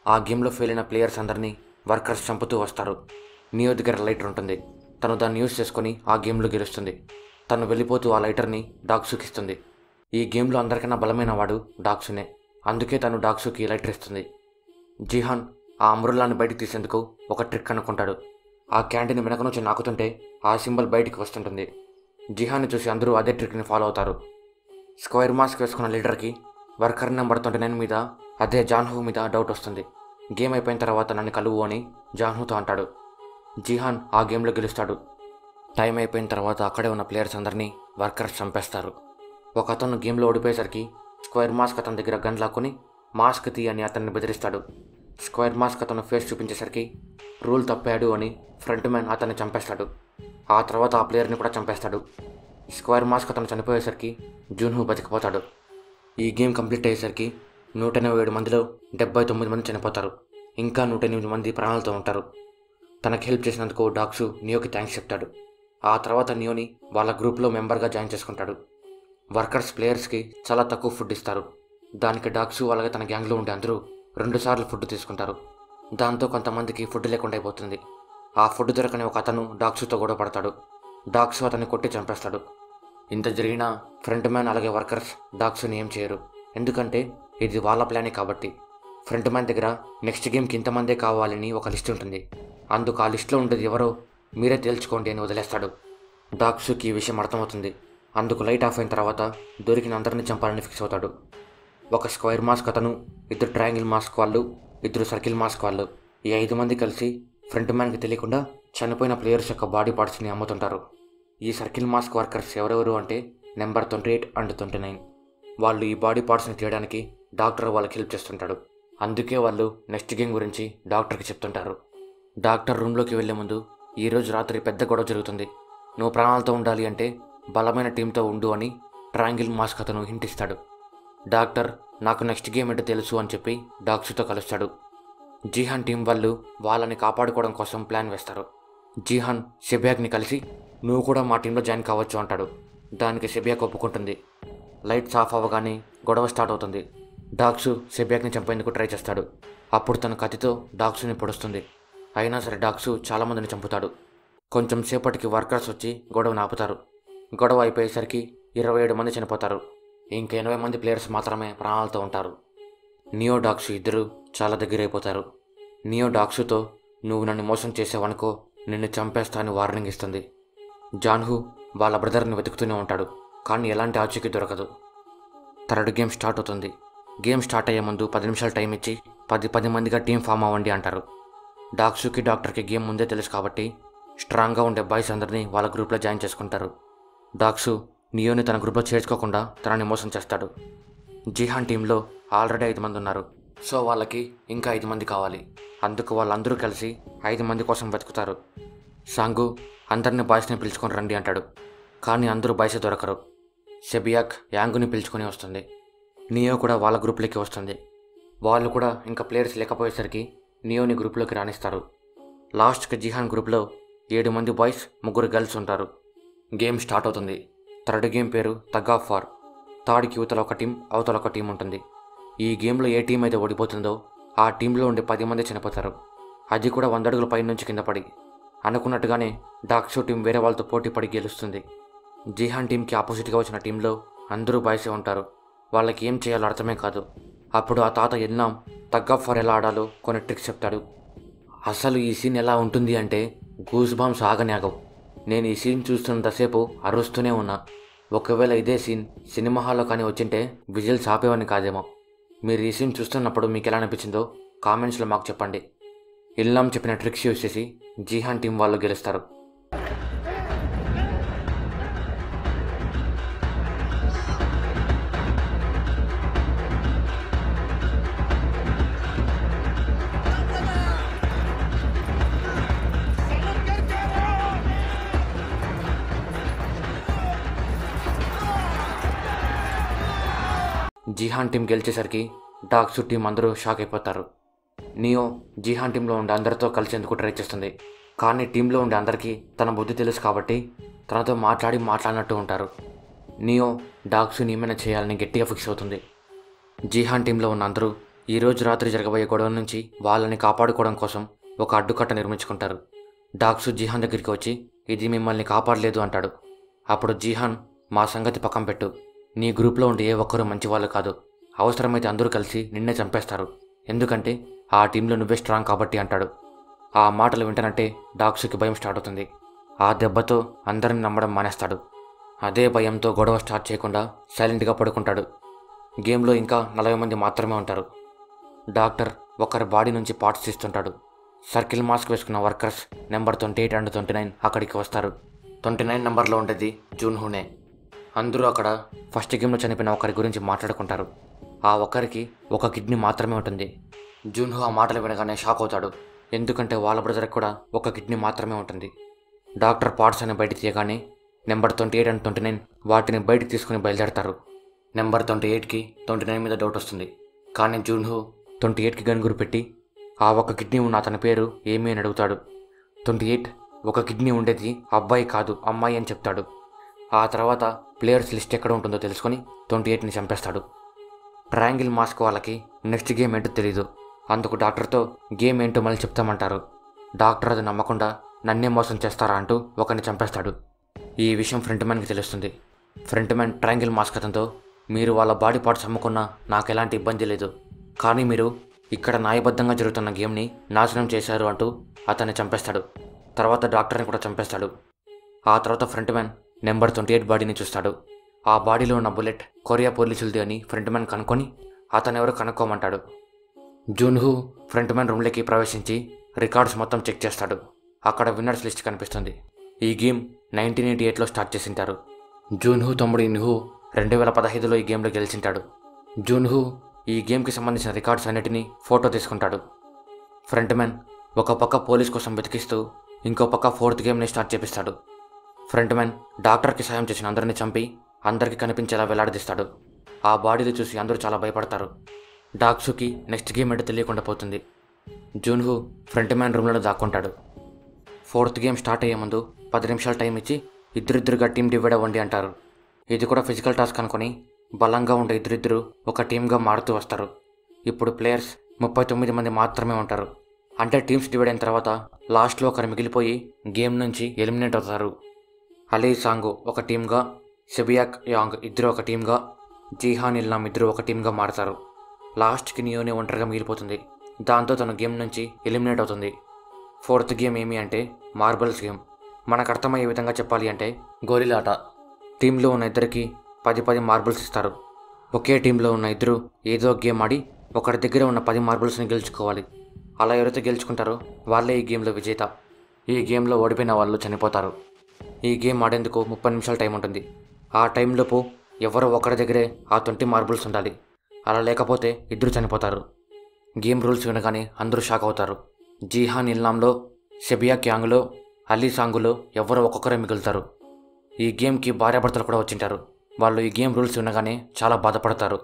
ఆ గేమ్లో ఫెయిల్ అయిన ప్లేయర్స్ అందరినీ వర్కర్స్ చంపుతూ వస్తారు. నియో దగ్గర లైటర్ ఉంటుంది. తను దాన్ని యూజ్ చేసుకొని ఆ గేమ్లో గెలుస్తుంది. తను వెళ్ళిపోతూ ఆ లైటర్ని డాగ్సుకి ఇస్తుంది. ఈ గేమ్లో అందరికన్నా బలమైన వాడు డాగ్సునే. అందుకే తను డాగ్సుకి లైటర్ ఇస్తుంది. జిహాన్ ఆ అంబ్రెల్లాని బయటికి తీసేందుకు ఒక ట్రిక్ అనుకుంటాడు. ఆ క్యాంటీన్ వెనక నుంచి నాకుతుంటే ఆ సింబల్ బయటికి వస్తుంటుంది. జిహాన్ని చూసి అందరూ అదే ట్రిక్ని ఫాలో అవుతారు. స్క్వేర్ మాస్క్ వేసుకున్న లీడర్కి వర్కర్ నెంబర్ 29 మీద అదే జాన్హూ మీద డౌట్ వస్తుంది. గేమ్ అయిపోయిన తర్వాత నన్ను కలువు అని జాన్హూతో అంటాడు. జిహాన్ ఆ గేమ్లో గెలుస్తాడు. టైం అయిపోయిన తర్వాత అక్కడే ఉన్న ప్లేయర్స్ అందరినీ వర్కర్స్ చంపేస్తారు. ఒక అతను గేమ్లో ఓడిపోయేసరికి స్క్వేర్ మాస్క్ అతని దగ్గర గన్ లాక్కొని మాస్క్ తీ అని అతన్ని బెదిరిస్తాడు. స్క్వేర్ మాస్క్ అతను ఫేస్ చూపించేసరికి రూల్ తప్పాడు అని ఫ్రంట్ మ్యాన్ అతన్ని చంపేస్తాడు. ఆ తర్వాత ఆ ప్లేయర్ని కూడా చంపేస్తాడు. స్క్వేర్ మాస్క్ అతను చనిపోయేసరికి జూన్హూ బతికిపోతాడు. ఈ గేమ్ కంప్లీట్ అయ్యేసరికి 187 మందిలో 79 మంది చనిపోతారు. ఇంకా 108 మంది ప్రాణాలతో ఉంటారు. తనకి హెల్ప్ చేసినందుకు డాక్సు నియోకి థ్యాంక్స్ చెప్తాడు. ఆ తర్వాత నియోని వాళ్ళ గ్రూప్లో మెంబర్గా జాయిన్ చేసుకుంటాడు. వర్కర్స్ ప్లేయర్స్కి చాలా తక్కువ ఫుడ్ ఇస్తారు. దానికి డాక్సు అలాగే తన గ్యాంగ్లో ఉండే అందరూ 2 సార్లు ఫుడ్ తీసుకుంటారు. దాంతో కొంతమందికి ఫుడ్ లేకుండా అయిపోతుంది. ఆ ఫుడ్ దొరకని ఒక అతను డాక్సుతో గొడవ పడతాడు. డాక్సు అతన్ని కొట్టి చంపేస్తాడు. ఇంత జరిగినా ఫ్రంట్ మ్యాన్ అలాగే వర్కర్స్ డాక్సుని ఏం చేయరు. ఎందుకంటే ఇది వాళ్ళ ప్లానే కాబట్టి. ఫ్రంట్ మ్యాన్ దగ్గర నెక్స్ట్ గేమ్కి ఇంతమందే కావాలని ఒక లిస్ట్ ఉంటుంది. అందుకు ఆ లిస్ట్లో ఉండేది ఎవరో మీరే తేల్చుకోండి అని వదిలేస్తాడు. డాక్సుకి ఈ విషయం అర్థమవుతుంది. అందుకు లైట్ ఆఫ్ అయిన తర్వాత దొరికిన అందరినీ చంపాలని ఫిక్స్ అవుతాడు. ఒక స్క్వేర్ మాస్క్ అతను, 2 ట్రయాంగిల్ మాస్క్ వాళ్ళు, 2 సర్కిల్ మాస్క్ వాళ్ళు, ఈ 5 మంది కలిసి ఫ్రంట్ మ్యాన్కి తెలియకుండా చనిపోయిన ప్లేయర్స్ యొక్క బాడీ పార్ట్స్ని అమ్ముతుంటారు. ఈ సర్కిల్ మాస్క్ వర్కర్స్ ఎవరెవరు అంటే నెంబర్ 28 అండ్ 29. వాళ్ళు ఈ బాడీ పార్ట్స్ని తీయడానికి డాక్టర్ వాళ్ళకి హెల్ప్ చేస్తుంటాడు. అందుకే వాళ్ళు నెక్స్ట్ గేమ్ గురించి డాక్టర్కి చెప్తుంటారు. డాక్టర్ రూమ్లోకి వెళ్లే ముందు ఈరోజు రాత్రి పెద్ద గొడవ జరుగుతుంది, నువ్వు ప్రాణాలతో ఉండాలి అంటే బలమైన టీంతో ఉండు అని ట్రయాంగిల్ మాస్క్ అతను హింట్ ఇస్తాడు. డాక్టర్ నాకు నెక్స్ట్ గేమ్ ఏంటో తెలుసు అని చెప్పి డాక్సుతో కలుస్తాడు. జిహాన్ టీం వాళ్ళు వాళ్ళని కాపాడుకోవడం కోసం ప్లాన్ వేస్తారు. జిహాన్ షెబ్యాక్ని కలిసి నువ్వు కూడా మా టీంలో జాయిన్ కావచ్చు అంటాడు. దానికి షెబ్యాక్ ఒప్పుకుంటుంది. లైట్స్ ఆఫ్ అవ్వగానే గొడవ స్టార్ట్ అవుతుంది. డాక్సు షెబ్యాక్ని చంపేందుకు ట్రై చేస్తాడు. అప్పుడు తన కత్తితో డాక్సుని పొడుస్తుంది. అయినా సరే డాక్సు చాలామందిని చంపుతాడు. కొంచెం సేపటికి వర్కర్స్ వచ్చి గొడవను ఆపుతారు. గొడవ అయిపోయేసరికి 27 మంది చనిపోతారు. ఇంక 80 మంది ప్లేయర్స్ మాత్రమే ప్రాణాలతో ఉంటారు. నియో డాక్సు ఇద్దరు చాలా దగ్గర అయిపోతారు. నియో డాక్సుతో నువ్వు నన్ను మోసం చేసావనుకో నిన్ను చంపేస్తా అని వార్నింగ్ ఇస్తుంది. జాన్హూ వాళ్ళ బ్రదర్ని వెతుకుతూనే ఉంటాడు, కానీ ఎలాంటి ఆచూకీ దొరకదు. థర్డ్ గేమ్ స్టార్ట్ అవుతుంది. గేమ్ స్టార్ట్ అయ్యే ముందు 10 నిమిషాలు టైం ఇచ్చి 10 మందిగా టీం ఫామ్ అవ్వండి అంటారు. డాక్సుకి డాక్టర్కి గేమ్ ముందే తెలుసు కాబట్టి స్ట్రాంగ్గా ఉండే బాయ్స్ అందరినీ వాళ్ళ గ్రూప్లో జాయిన్ చేసుకుంటారు. డాక్సు నియోని తన గ్రూప్లో చేర్చుకోకుండా తనని మోసం చేస్తాడు. జిహాన్ టీంలో ఆల్రెడీ 5 మంది ఉన్నారు, సో వాళ్ళకి ఇంకా 5 మంది కావాలి. అందుకు వాళ్ళందరూ కలిసి 5 మంది కోసం వెతుకుతారు. సాంగు అందరినీ బాయ్స్ని పిలుచుకొని రండి అంటాడు, కానీ అందరూ బాయ్స్ దొరకరు. షెబియాక్ యాంగుని పిలుచుకొని వస్తుంది. నియో కూడా వాళ్ళ గ్రూప్లోకి వస్తుంది. వాళ్ళు కూడా ఇంకా ప్లేయర్స్ లేకపోయేసరికి నియోని గ్రూప్లోకి రాణిస్తారు. లాస్ట్కి జిహాన్ గ్రూప్లో 7 మంది బాయ్స్ 3 గర్ల్స్ ఉంటారు. గేమ్ స్టార్ట్ అవుతుంది. థర్డ్ గేమ్ పేరు టగ్ ఆఫ్ వార్. థర్డ్కి యువతల ఒక టీం, అవతల ఒక టీం ఉంటుంది. ఈ గేమ్లో ఏ టీం అయితే ఓడిపోతుందో ఆ టీంలో ఉండే 10 మంది చనిపోతారు. అది కూడా 100 అడుగుల పై నుంచి కింద పడి. అనుకున్నట్టుగానే డాక్సు టీం వేరే వాళ్ళతో పోటీ పడి గెలుస్తుంది. జిహాన్ టీంకి ఆపోజిట్గా వచ్చిన టీంలో అందరూ బాయ్సే ఉంటారు. వాళ్ళకి ఏం చేయాలో అర్థమే కాదు. అప్పుడు ఆ తాత ఎన్నాం టగ్ ఆఫ్ వార్ ఎలా ఆడాలో కొన్ని ట్రిక్స్ చెప్తాడు. అసలు ఈ సీన్ ఎలా ఉంటుంది అంటే గూస్ బాంబ్స్ ఆగనాగవు. నేను ఈ సీన్ చూస్తున్నంతసేపు అరుస్తూనే ఉన్నా. ఒకవేళ ఇదే సీన్ సినిమా హాల్లో కానీ వచ్చింటే విజిల్స్ ఆపేవని కాదేమో. మీరు ఈ సీన్ చూస్తున్నప్పుడు మీకు ఎలా అనిపించిందో కామెంట్స్లో మాకు చెప్పండి. ఇల్లాం చెప్పిన ట్రిక్స్ యూజ్ చేసి జిహాన్ టీం వాళ్ళు గెలుస్తారు. జిహాన్ టీం గెలిచేసరికి డాక్సు టీం అందరూ షాక్ అయిపోతారు. నియో జిహాన్ టీంలో ఉండే అందరితో కలిసేందుకు ట్రై చేస్తుంది, కానీ టీంలో ఉండే అందరికీ తన బుద్ధి తెలుసు కాబట్టి తనతో మాట్లాడినట్టు ఉంటారు. నియో డాక్సుని ఏమైనా చేయాలని గట్టిగా ఫిక్స్ అవుతుంది. జిహాన్ టీంలో ఉన్న అందరూ ఈరోజు రాత్రి జరగబోయే గొడవ నుంచి వాళ్ళని కాపాడుకోవడం కోసం ఒక అడ్డుకట్ట నిర్మించుకుంటారు. డాక్సు జిహాన్ దగ్గరికి వచ్చి ఇది మిమ్మల్ని కాపాడలేదు అంటాడు. అప్పుడు జిహాన్ మా సంగతి పక్కన పెట్టు, నీ గ్రూప్లో ఉండే ఏ ఒక్కరూ మంచివాళ్ళు కాదు, అవసరమైతే అందరూ కలిసి నిన్నే చంపేస్తారు, ఎందుకంటే ఆ టీంలో నువ్వే స్ట్రాంగ్ కాబట్టి అంటాడు. ఆ మాటలు వింటనంటే డాగ్స్కి భయం స్టార్ట్ అవుతుంది. ఆ దెబ్బతో అందరిని నమ్మడం మానేస్తాడు. అదే భయంతో గొడవ స్టార్ట్ చేయకుండా సైలెంట్గా పడుకుంటాడు. గేమ్లో ఇంకా 40 మంది మాత్రమే ఉంటారు. డాక్టర్ ఒకరి బాడీ నుంచి పార్ట్స్ తీస్తుంటాడు. సర్కిల్ మాస్క్ వేసుకున్న వర్కర్స్ నెంబర్ 28 అండ్ 29 అక్కడికి వస్తారు. 29 నెంబర్లో ఉండేది జూన్హూనే. అందరూ అక్కడ ఫస్ట్ గేమ్లో చనిపోయిన ఒకరి గురించి మాట్లాడుకుంటారు. ఆ ఒక్కరికి ఒక కిడ్నీ మాత్రమే ఉంటుంది. జూన్హూ ఆ మాటలు వినగానే షాక్ అవుతాడు. ఎందుకంటే వాళ్ళ బ్రదర్కి కూడా ఒక కిడ్నీ మాత్రమే ఉంటుంది. డాక్టర్ పార్ట్స్ అని బయట తీయగానే నెంబర్ 28 అండ్ 29 వాటిని బయటకు తీసుకుని బయలుదేరతారు. నెంబర్ 28కి 29 మీద డౌట్ వస్తుంది. కానీ జూన్హూ 28కి గన్గురు పెట్టి ఆ ఒక కిడ్నీ ఉన్న అతని పేరు ఏమీ అని అడుగుతాడు. 28 ఒక కిడ్నీ ఉండేది అబ్బాయి కాదు అమ్మాయి అని చెప్తాడు. ఆ తర్వాత ప్లేయర్స్ లిస్ట్ ఎక్కడ ఉంటుందో తెలుసుకొని 28ని చంపేస్తాడు. ట్రయాంగిల్ మాస్క్ వాళ్ళకి నెక్స్ట్ గేమ్ ఏంటో తెలీదు. అందుకు డాక్టర్తో గేమ్ ఏంటో మళ్ళీ చెప్తామంటారు. డాక్టర్ అది నమ్మకుండా నన్నే మోసం చేస్తారా అంటూ ఒకరిని చంపేస్తాడు. ఈ విషయం ఫ్రంట్ మ్యాన్కి తెలుస్తుంది. ఫ్రంట్ మ్యాన్ ట్రయాంగిల్ మాస్క్ అతనితో, మీరు వాళ్ళ బాడీ పార్ట్స్ అమ్ముకున్నా నాకు ఎలాంటి ఇబ్బంది లేదు, కానీ మీరు ఇక్కడ న్యాయబద్ధంగా జరుగుతున్న గేమ్ని నాశనం చేశారు అంటూ అతన్ని చంపేస్తాడు. తర్వాత డాక్టర్ని కూడా చంపేస్తాడు. ఆ తర్వాత ఫ్రంట్ మ్యాన్ నెంబర్ 28 బాడీని చూస్తాడు. ఆ బాడీలో ఉన్న బుల్లెట్ కొరియా పోలీసులది అని ఫ్రంట్ మ్యాన్ కనుక్కొని అతనెవరో కనుక్కోమంటాడు. జూన్హూ ఫ్రంట్ మ్యాన్ రూమ్లోకి ప్రవేశించి రికార్డ్స్ మొత్తం చెక్ చేస్తాడు. అక్కడ విన్నర్స్ లిస్ట్ కనిపిస్తుంది. ఈ గేమ్ 1988లో స్టార్ట్ చేసింటారు. జూన్హూ తమ్ముడు ఇన్హూ 2015లో ఈ గేమ్లో గెలిచింటాడు. జూన్హూ ఈ గేమ్కి సంబంధించిన రికార్డ్స్ అన్నిటినీ ఫోటో తీసుకుంటాడు. ఫ్రంట్ మ్యాన్ ఒక పక్క పోలీస్ కోసం వెతికిస్తూ ఇంకో పక్క 4th గేమ్ని స్టార్ట్ చేపిస్తాడు. ఫ్రంట్ మ్యాన్ డాక్టర్కి సాయం చేసిన అందరినీ చంపి అందరికీ కనిపించేలా వేలాడదీస్తాడు. ఆ బాడీలు చూసి అందరూ చాలా భయపడతారు. డాగ్స్కి నెక్స్ట్ గేమ్ ఏంటో తెలియకుండా పోతుంది. జూన్హూ ఫ్రంట్ మ్యాన్ రూమ్లో దాక్కుంటాడు. 4th గేమ్ స్టార్ట్ అయ్యే ముందు 10 నిమిషాలు టైం ఇచ్చి ఇద్దరిద్దరుగా టీం డివైడ్ అవ్వండి అంటారు. ఇది కూడా ఫిజికల్ టాస్క్ అనుకుని బలంగా ఉండే ఇద్దరిద్దరు ఒక టీమ్గా మారుతూ వస్తారు. ఇప్పుడు ప్లేయర్స్ 39 మంది మాత్రమే ఉంటారు. అంటే టీమ్స్ డివైడ్ అయిన తర్వాత లాస్ట్లో ఒకరు మిగిలిపోయి గేమ్ నుంచి ఎలిమినేట్ అవుతారు. అలీ సాంగు ఒక టీమ్గా, సెబియాక్ యాంగ్ ఇద్దరు ఒక టీమ్గా, జీహాన్ ఇల్నామ్ ఇద్దరు ఒక టీమ్గా మారుతారు. లాస్ట్కి నియోనే ఒంటరిగా మిగిలిపోతుంది. దాంతో తను గేమ్ నుంచి ఎలిమినేట్ అవుతుంది. 4th గేమ్ ఏమి అంటే మార్బల్స్ గేమ్. మనకు అర్థమయ్యే విధంగా చెప్పాలి అంటే గోరిలాట. టీంలో ఉన్న ఇద్దరికి 10 మార్బుల్స్ ఇస్తారు. ఒకే టీంలో ఉన్న ఇద్దరు ఏదో గేమ్ ఆడి ఒకరి దగ్గర ఉన్న 10 మార్బుల్స్ని గెలుచుకోవాలి. అలా ఎవరైతే గెలుచుకుంటారో వాళ్ళే ఈ గేమ్లో విజేత. ఈ గేమ్లో ఓడిపోయిన వాళ్ళు చనిపోతారు. ఈ గేమ్ ఆడేందుకు 30 నిమిషాల టైం ఉంటుంది. ఆ టైంలోపు ఎవరో ఒకరి దగ్గరే ఆ 20 మార్బుల్స్ ఉండాలి. అలా లేకపోతే ఇద్దరు చనిపోతారు. గేమ్ రూల్స్ వినగానే అందరూ షాక్ అవుతారు. జీహాన్ ఇల్నామ్లో, సెబియాక్ యాంగ్లో, అలీ సాంగులో ఎవరో ఒక్కొక్కరే మిగులుతారు. ఈ గేమ్కి భార్యాభర్తలు కూడా వచ్చింటారు. వాళ్ళు ఈ గేమ్ రూల్స్ వినగానే చాలా బాధపడతారు.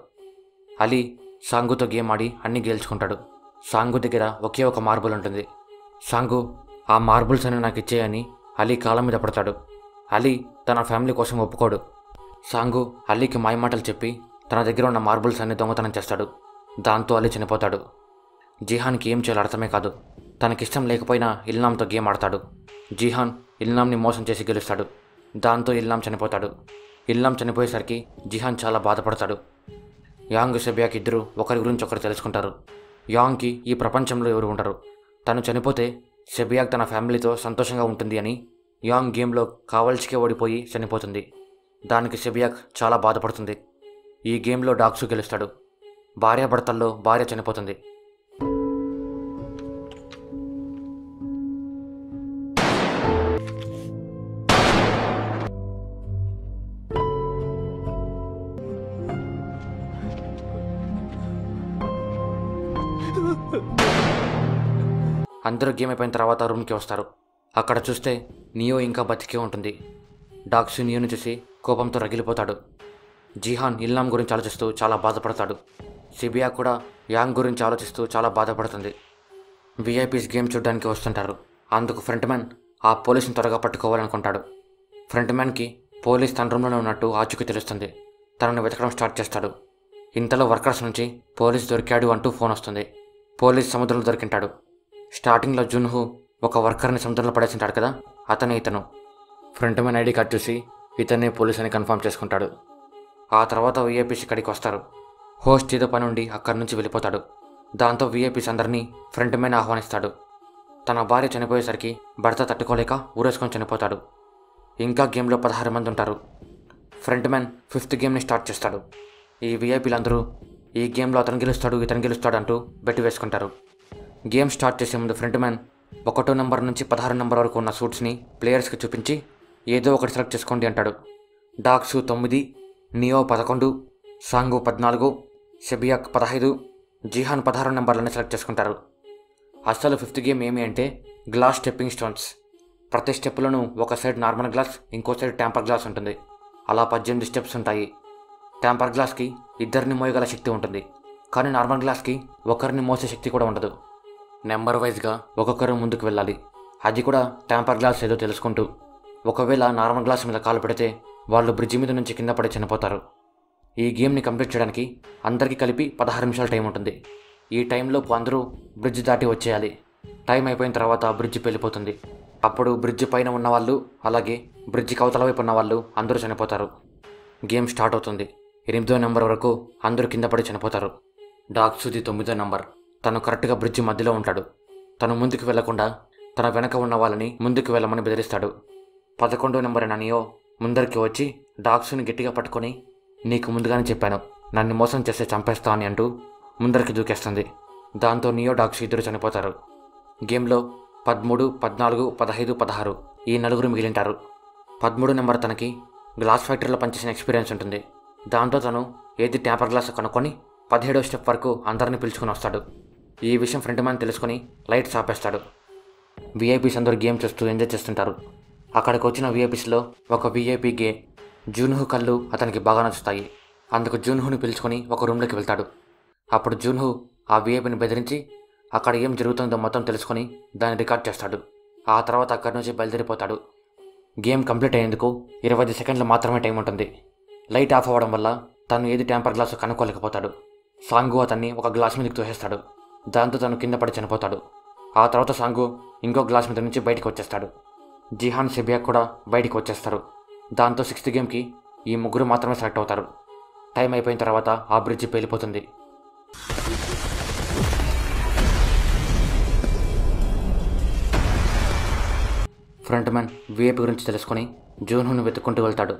అలీ సాంగుతో గేమ్ ఆడి అన్నీ గెలుచుకుంటాడు. సాంగు దగ్గర ఒకే ఒక మార్బుల్ ఉంటుంది. సాంగు ఆ మార్బుల్స్ అని నాకు ఇచ్చేయని అలీ కాళ్ళ మీద పడతాడు. అలీ తన ఫ్యామిలీ కోసం ఒప్పుకోడు. సాంగు అలీకి మాయమాటలు చెప్పి తన దగ్గర ఉన్న మార్బుల్స్ అన్ని దొంగతనం చేస్తాడు. దాంతో అలీ చనిపోతాడు. జీహాన్కి ఏం చేయాలో అర్థమే కాదు. తనకిష్టం లేకపోయినా ఇల్నామ్తో గేమ్ ఆడతాడు. జీహాన్ ఇల్నామ్ని మోసం చేసి గెలుస్తాడు. దాంతో ఇల్నామ్ చనిపోతాడు. ఇల్నామ్ చనిపోయేసరికి జీహాన్ చాలా బాధపడతాడు. యాంగ్, సెబియాక్ ఇద్దరు ఒకరి గురించి ఒకరు తెలుసుకుంటారు. యాంగ్కి ఈ ప్రపంచంలో ఎవరు ఉండరు. తను చనిపోతే సెబియాక్ తన ఫ్యామిలీతో సంతోషంగా ఉంటుంది అని యాంగ్ గేమ్లో కావల్సికే ఓడిపోయి చనిపోతుంది. దానికి సెబియాక్ చాలా బాధపడుతుంది. ఈ గేమ్లో డాగ్స్ గెలుస్తాడు. భార్యాభర్తల్లో భార్య చనిపోతుంది. అందరూ గేమ్ అయిపోయిన తర్వాత రూమ్కి వస్తారు. అక్కడ చూస్తే నియో ఇంకా బతికే ఉంటుంది. డాగ్స్ నియోని చూసి కోపంతో రగిలిపోతాడు. జీహాన్ ఇల్నామ్ గురించి ఆలోచిస్తూ చాలా బాధపడతాడు. సిబియా కూడా యాంగ్ గురించి ఆలోచిస్తూ చాలా బాధపడుతుంది. విఐపీస్ గేమ్ చూడడానికి వస్తుంటారు. అందుకు ఫ్రంట్ మ్యాన్ ఆ పోలీసుని త్వరగా పట్టుకోవాలనుకుంటాడు. ఫ్రంట్ మ్యాన్కి పోలీస్ తన రూమ్లోనే ఉన్నట్టు ఆచూకీ తెలుస్తుంది. తనను వెతకడం స్టార్ట్ చేస్తాడు. ఇంతలో వర్కర్స్ నుంచి పోలీస్ దొరికాడు అంటూ ఫోన్ వస్తుంది. పోలీస్ సముద్రంలో దొరికింటాడు. స్టార్టింగ్లో జూన్హూ ఒక వర్కర్ని సముద్రంలో పడేసింటాడు కదా, అతనే ఇతను. ఫ్రంట్ మ్యాన్ ఐడి కార్డ్ చూసి ఇతనే పోలీస్ అని కన్ఫర్మ్ చేసుకుంటాడు. ఆ తర్వాత విఐపీస్ ఇక్కడికి వస్తారు. హోస్ట్ ఏదో పని ఉండి అక్కడి నుంచి వెళ్ళిపోతాడు. దాంతో విఐపీస్ అందరినీ ఫ్రంట్ మ్యాన్ ఆహ్వానిస్తాడు. తన భార్య చనిపోయేసరికి భర్త తట్టుకోలేక ఊరేసుకొని చనిపోతాడు. ఇంకా గేమ్లో 16 మంది ఉంటారు. ఫ్రంట్ మ్యాన్ 5th గేమ్ని స్టార్ట్ చేస్తాడు. ఈ విఐపీలందరూ ఈ గేమ్లో అతను గెలుస్తాడు ఇతను గెలుస్తాడు అంటూ బెట్టు వేసుకుంటారు. గేమ్ స్టార్ట్ చేసే ముందు ఫ్రంట్ మ్యాన్ 1వ నెంబర్ నుంచి 16 నెంబర్ వరకు ఉన్న సూట్స్ని ప్లేయర్స్కి చూపించి ఏదో ఒకటి సెలెక్ట్ చేసుకోండి అంటాడు. డాగ్సు 9, నియో 11, సాంగు 14, షెబియాక్ 15, జిహాన్ 16 నెంబర్లని సెలెక్ట్ చేసుకుంటారు. అసలు 5th గేమ్ ఏమి అంటే గ్లాస్ స్టెప్పింగ్ స్టోన్స్. ప్రతి స్టెప్లోనూ ఒక సైడ్ నార్మల్ గ్లాస్ ఇంకో సైడ్ ట్యాంపర్ గ్లాస్ ఉంటుంది. అలా 18 స్టెప్స్ ఉంటాయి. ట్యాంపర్ గ్లాస్కి ఇద్దరిని మోయగల శక్తి ఉంటుంది, కానీ నార్మల్ గ్లాస్కి ఒకరిని మోసే శక్తి కూడా ఉండదు. నెంబర్ వైజ్గా ఒక్కొక్కరు ముందుకు వెళ్ళాలి. అది కూడా ట్యాంపర్ గ్లాస్ ఏదో తెలుసుకుంటూ. ఒకవేళ నార్మల్ గ్లాస్ మీద కాలు పెడితే వాళ్ళు బ్రిడ్జి మీద నుంచి కింద పడి చనిపోతారు. ఈ గేమ్ని కంప్లీట్ చేయడానికి అందరికీ కలిపి 16 నిమిషాల టైం ఉంటుంది. ఈ టైంలోపు అందరూ బ్రిడ్జ్ దాటి వచ్చేయాలి. టైం అయిపోయిన తర్వాత బ్రిడ్జ్ వెళ్ళిపోతుంది. అప్పుడు బ్రిడ్జ్ పైన ఉన్నవాళ్ళు అలాగే బ్రిడ్జికి అవతల వైపు ఉన్న వాళ్ళు అందరూ చనిపోతారు. గేమ్ స్టార్ట్ అవుతుంది. 8వ నెంబర్ వరకు అందరూ కింద పడి చనిపోతారు. డాగ్సుది 9వ నెంబర్. తను కరెక్ట్గా బ్రిడ్జి మధ్యలో ఉంటాడు. తను ముందుకు వెళ్లకుండా తన వెనక ఉన్న వాళ్ళని ముందుకు వెళ్ళమని బెదిరిస్తాడు. 11వ నెంబర్ అయిన నియో ముందరికి వచ్చి డాగ్సుని గట్టిగా పట్టుకొని, నీకు ముందుగానే చెప్పాను నన్ను మోసం చేస్తే చంపేస్తా అని అంటూ ముందరికి దూకేస్తుంది. దాంతో నియో డాగ్సు ఇద్దరు చనిపోతారు. గేమ్లో 13, 14, 15, 16 ఈ 4 మిగిలింటారు. 13 నెంబర్ తనకి గ్లాస్ ఫ్యాక్టరీలో పనిచేసిన ఎక్స్పీరియన్స్ ఉంటుంది. దాంతో తను ఏది ట్యాంపర్ గ్లాస్ కనుక్కొని 17వ స్టెప్ వరకు అందరినీ పిలుచుకొని వస్తాడు. ఈ విషయం ఫ్రంట్ మ్యాన్ తెలుసుకొని లైట్స్ ఆపేస్తాడు. విఐపీస్ అందరూ గేమ్ చూస్తూ ఎంజాయ్ చేస్తుంటారు. అక్కడికి వచ్చిన విఐపీస్లో ఒక విఐపీ గే జూన్హు కళ్ళు అతనికి బాగా నచ్చుతాయి. అందుకు జూన్హుని పిలుచుకొని ఒక రూమ్లోకి వెళ్తాడు. అప్పుడు జూన్హు ఆ విఐపీని బెదిరించి అక్కడ ఏం జరుగుతుందో మొత్తం తెలుసుకొని దాన్ని రికార్డ్ చేస్తాడు. ఆ తర్వాత అక్కడి నుంచి బయలుదేరిపోతాడు. గేమ్ కంప్లీట్ అయ్యేందుకు 25 సెకండ్లు మాత్రమే టైం ఉంటుంది. లైట్ ఆఫ్ అవ్వడం వల్ల తను ఏది ట్యాంపర్ గ్లాసు కనుక్కోలేకపోతాడు. సాంగు అతన్ని ఒక గ్లాస్ మీదకి తోసేస్తాడు. దాంతో తను కింద పడి చనిపోతాడు. ఆ తర్వాత సాంగు ఇంకో గ్లాస్ మీద నుంచి బయటికి వచ్చేస్తాడు. జిహాన్, షెబియాక్ కూడా బయటికి వచ్చేస్తారు. దాంతో 6th గేమ్కి ఈ 3 మాత్రమే సెలెక్ట్ అవుతారు. టైం అయిపోయిన తర్వాత ఆ బ్రిడ్జి పేలిపోతుంది. ఫ్రంట్ మ్యాన్ విఐపీ గురించి తెలుసుకొని జూన్హును వెతుక్కుంటూ వెళ్తాడు.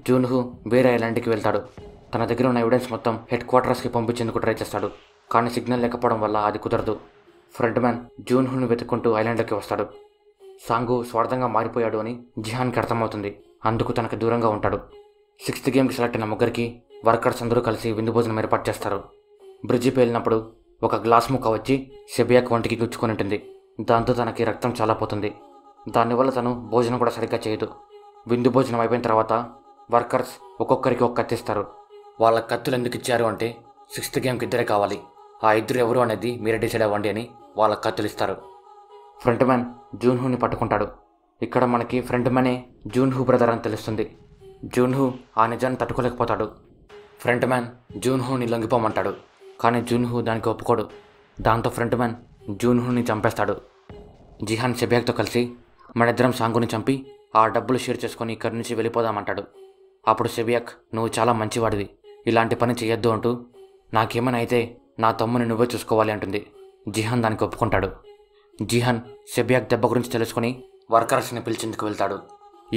జూన్హు వేరే ఐలాండ్కి వెళ్తాడు. తన దగ్గర ఉన్న ఎవిడెన్స్ మొత్తం హెడ్ క్వార్టర్స్కి పంపించేందుకు ట్రై చేస్తాడు, కానీ సిగ్నల్ లేకపోవడం వల్ల అది కుదరదు. ఫ్రంట్ మ్యాన్ జూన్హును వెతుక్కుంటూ ఐలాండ్కి వస్తాడు. సాంగు స్వార్థంగా మారిపోయాడు అని జిహాన్కి అర్థమవుతుంది. అందుకు తనకు దూరంగా ఉంటాడు. 6th గేమ్కి సెలెక్ట్ అయిన ముగ్గురికి వర్కర్స్ అందరూ కలిసి విందు భోజనం ఏర్పాటు చేస్తారు. బ్రిడ్జి పేలినప్పుడు ఒక గ్లాస్ ముక్క వచ్చి షెబియాక్ వంటికి గుచ్చుకొని ఉంటుంది. దాంతో తనకి రక్తం చాలా పోతుంది. దానివల్ల తను భోజనం కూడా సరిగ్గా చేయదు. విందు భోజనం అయిపోయిన తర్వాత వర్కర్స్ ఒక్కొక్కరికి ఒక కత్తి ఇస్తారు. వాళ్ళ కత్తులు ఎందుకు ఇచ్చారు అంటే 6th గేమ్కి ఇద్దరే కావాలి, ఆ ఇద్దరు ఎవరు అనేది మీరే డిసైడ్ అవ్వండి అని వాళ్ళ కత్తులు ఇస్తారు. ఫ్రంట్ మ్యాన్ జూన్హుని పట్టుకుంటాడు. ఇక్కడ మనకి ఫ్రంట్ మ్యానే జూన్హు బ్రదర్ అని తెలుస్తుంది. జూన్హు ఆ నిజాన్ని తట్టుకోలేకపోతాడు. ఫ్రంట్ మ్యాన్ జూన్హుని లొంగిపోమంటాడు, కానీ జూన్హు దానికి ఒప్పుకోడు. దాంతో ఫ్రంట్ మ్యాన్ జూన్హుని చంపేస్తాడు. జిహాన్ షెబియాక్తో కలిసి మనిద్దరం సాంగుని చంపి ఆ డబ్బులు షేర్ చేసుకొని ఇక్కడి నుంచి వెళ్ళిపోదామంటాడు. అప్పుడు షెబియాక్, నువ్వు చాలా మంచివాడివి, ఇలాంటి పని చేయొద్దు అంటూ, నాకేమైనా అయితే నా తమ్ముని నువ్వే చూసుకోవాలి అంటుంది. జిహాన్ దానికి ఒప్పుకుంటాడు. జిహాన్ షెబియాక్ దెబ్బ గురించి తెలుసుకొని వర్కర్స్ని పిలిచేందుకు వెళ్తాడు.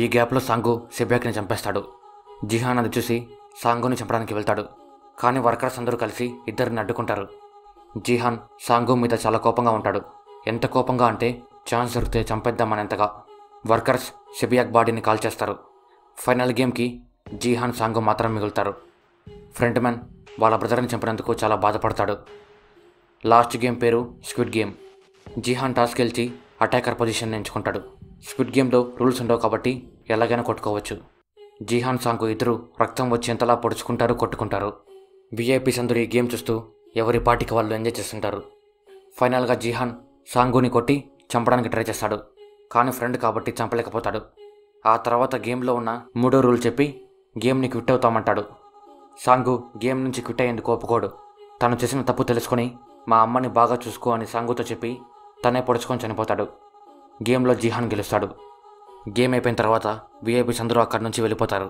ఈ గ్యాప్లో సాంగు షెబియాక్ని చంపేస్తాడు. జిహాన్ అది చూసి సాంగుని చంపడానికి వెళ్తాడు, కానీ వర్కర్స్ అందరూ కలిసి ఇద్దరిని అడ్డుకుంటారు. జిహాన్ సాంగు మీద చాలా కోపంగా ఉంటాడు. ఎంత కోపంగా అంటే ఛాన్స్ దొరికితే చంపేద్దామనేంతగా. వర్కర్స్ షెబియాక్ బాడీని కాల్ చేస్తారు. ఫైనల్ గేమ్కి జిహాన్, సాంగు మాత్రం మిగులుతారు. ఫ్రంట్ మ్యాన్ వాళ్ళ బ్రదర్ని చంపినందుకు చాలా బాధపడతాడు. లాస్ట్ గేమ్ పేరు స్క్విడ్ గేమ్. జిహాన్ టాస్ గెలిచి అటాకర్ పొజిషన్ ఎంచుకుంటాడు. స్క్విడ్ గేమ్లో రూల్స్ ఉండవు కాబట్టి ఎలాగైనా కొట్టుకోవచ్చు. జిహాన్, సాంగు ఇద్దరు రక్తం వచ్చేంతలా పొడుచుకుంటారు, కొట్టుకుంటారు. విఐపీస్ అందరూ ఈ గేమ్ చూస్తూ ఎవరి పార్టీకి వాళ్ళు ఎంజాయ్ చేస్తుంటారు. ఫైనల్గా జిహాన్ సాంగుని కొట్టి చంపడానికి ట్రై చేస్తాడు, కానీ ఫ్రెండ్ కాబట్టి చంపలేకపోతాడు. ఆ తర్వాత గేమ్లో ఉన్న 3వ రూల్ చెప్పి గేమ్ని క్విట్ అవుతామంటాడు. సాంగు గేమ్ నుంచి క్విట్ అయ్యేందుకు ఒప్పుకోడు. తను చేసిన తప్పు తెలుసుకొని మా అమ్మని బాగా చూసుకో అని సాంగుతో చెప్పి తనే పొడుచుకొని చనిపోతాడు. గేమ్లో జిహాన్ గెలుస్తాడు. గేమ్ అయిపోయిన తర్వాత విఐపీస్ అందరూ అక్కడి నుంచి వెళ్ళిపోతారు.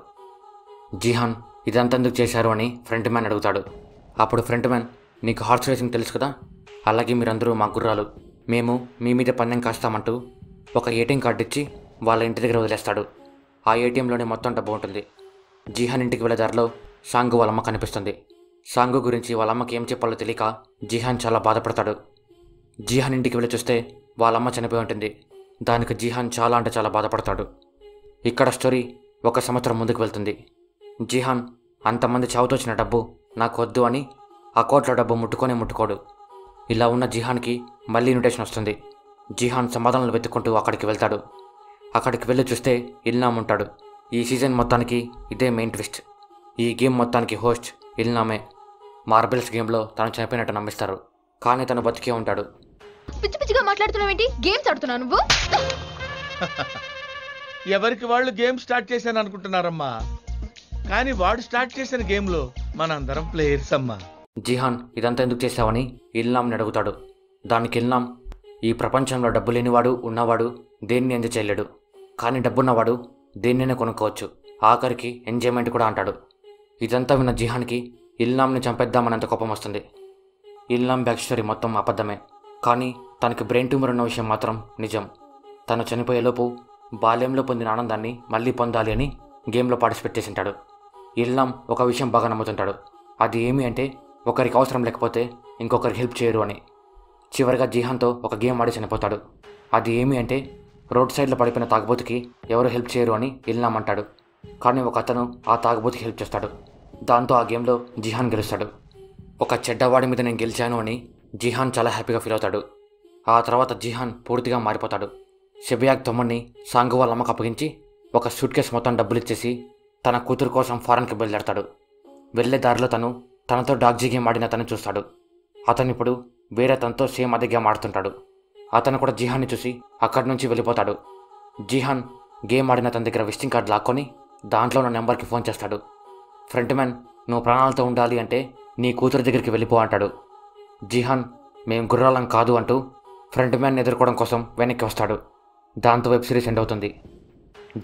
జిహాన్ ఇదంతా ఎందుకు చేశారు అని ఫ్రంట్ మ్యాన్ అడుగుతాడు. అప్పుడు ఫ్రంట్ మ్యాన్, నీకు హార్స్ రేసింగ్ తెలుసు కదా, అలాగే మీరందరూ మా గుర్రాలు, మేము మీ మీద పందెం కాస్తామంటూ ఒక ఏటీఎం కార్డు ఇచ్చి వాళ్ళ ఇంటి దగ్గర వదిలేస్తాడు. ఆ ఏటీఎంలోనే మొత్తం డబ్బు ఉంటుంది. జీహాన్ ఇంటికి వెళ్ళే దారిలో సాంగు వాళ్ళ అమ్మ కనిపిస్తుంది. సాంగు గురించి వాళ్ళ అమ్మకి ఏం చెప్పాలో తెలియక జీహాన్ చాలా బాధపడతాడు. జీహాన్ ఇంటికి వెళ్ళి చూస్తే వాళ్ళమ్మ చనిపోయి ఉంటుంది. దానికి జీహాన్ చాలా అంటే చాలా బాధపడతాడు. ఇక్కడ స్టోరీ 1 సంవత్సరం ముందుకు వెళ్తుంది. జీహాన్ అంతమంది చావుతో వచ్చిన డబ్బు నాకు వద్దు అని ఆ కోట్ల డబ్బు ముట్టుకోడు. ఇలా ఉన్న జీహాన్కి మళ్ళీ ఇన్విటేషన్ వస్తుంది. జీహాన్ సమాధానాలు వెతుక్కుంటూ అక్కడికి వెళ్తాడు. అక్కడికి వెళ్ళి చూస్తే ఇల్నామ్ ఉంటాడు. ఈ సీజన్ మొత్తానికి ఇదే మెయిన్ ట్విస్ట్. ఈ గేమ్ మొత్తానికి హోస్ట్ ఇల్నామే. మార్బెల్స్ గేమ్లో తను చనిపోయినట్టు నమ్మిస్తారు, కానీ తను బతికే ఉంటాడు. పిచ్చి పిచ్చిగా మాట్లాడుతున్నావేంటి? గేమ్స్ ఆడుతున్నావు నువ్వు? ఎవరికి వాళ్ళు గేమ్ స్టార్ట్ చేశాను అనుకుంటున్నారమ్మా, కానీ వాడు స్టార్ట్ చేసిన గేమ్లో మనందరం ప్లేయర్స్ అమ్మా. జీహాన్ ఇదంతా ఎందుకు చేశావని ఇల్నామ్ని అడుగుతాడు. దానికి ఇల్నామ్, ఈ ప్రపంచంలో డబ్బు లేనివాడు ఉన్నవాడు దేన్ని ఎంజాయ్ చేయలేడు, కానీ డబ్బున్నవాడు దేన్నైనా కొనుక్కోవచ్చు, ఆఖరికి ఎంజాయ్మెంట్ కూడా అంటాడు. ఇదంతా విన్న జీహాన్కి ఇల్నామ్ని చంపేద్దామన్నంత కోపం వస్తుంది. ఇల్నామ్ బ్యాక్ స్టోరీ మొత్తం అబద్ధమే, కానీ తనకి బ్రెయిన్ ట్యూమర్ ఉన్న విషయం మాత్రం నిజం. తను చనిపోయేలోపు బాల్యంలో పొందిన ఆనందాన్ని మళ్ళీ పొందాలి అని గేమ్లో పార్టిసిపేట్ చేసింటాడు. ఇల్నామ్ ఒక విషయం బాగా నమ్ముతుంటాడు. అది ఏమి అంటే ఒకరికి అవసరం లేకపోతే ఇంకొకరికి హెల్ప్ చేయరు అని. చివరిగా జీహాన్తో ఒక గేమ్ ఆడి చనిపోతాడు. అది ఏమి అంటే రోడ్ సైడ్లో పడిపోయిన తాగుబోతుకి ఎవరు హెల్ప్ చేయరు అని ఇల్నామ్ అంటాడు. కానీ ఒక అతను ఆ తాగుబోతుకి హెల్ప్ చేస్తాడు. దాంతో ఆ గేమ్లో జీహాన్ గెలుస్తాడు. ఒక చెడ్డవాడి మీద నేను గెలిచాను అని జీహాన్ చాలా హ్యాపీగా ఫీల్ అవుతాడు. ఆ తర్వాత జీహాన్ పూర్తిగా మారిపోతాడు. షెబియాక్ తమ్ముడిని సాంగు వాళ్ళ అమ్మకు అప్పగించి ఒక సూట్ కేసు మొత్తం డబ్బులు ఇచ్చేసి తన కూతురు కోసం ఫారెన్కి బయలుదేరతాడు. వెళ్ళే దారిలో తనతో డాగ్జీ గేమ్ ఆడిన అతన్ని చూస్తాడు. అతను ఇప్పుడు వేరే తనతో సేమ్ అదే గేమ్ ఆడుతుంటాడు. అతను కూడా జీహాన్ని చూసి అక్కడి నుంచి వెళ్ళిపోతాడు. జీహాన్ గేమ్ ఆడిన తన దగ్గర విజిటింగ్ కార్డు లాక్కొని దాంట్లో ఉన్న నెంబర్కి ఫోన్ చేస్తాడు. ఫ్రంట్ మ్యాన్, నువ్వు ప్రాణాలతో ఉండాలి అంటే నీ కూతురు దగ్గరికి వెళ్ళిపో అంటాడు. జీహాన్, మేం గుర్రాలం కాదు అంటూ ఫ్రంట్ మ్యాన్ని ఎదుర్కోవడం కోసం వెనక్కి వస్తాడు. దాంతో వెబ్ సిరీస్ ఎండ్ అవుతుంది.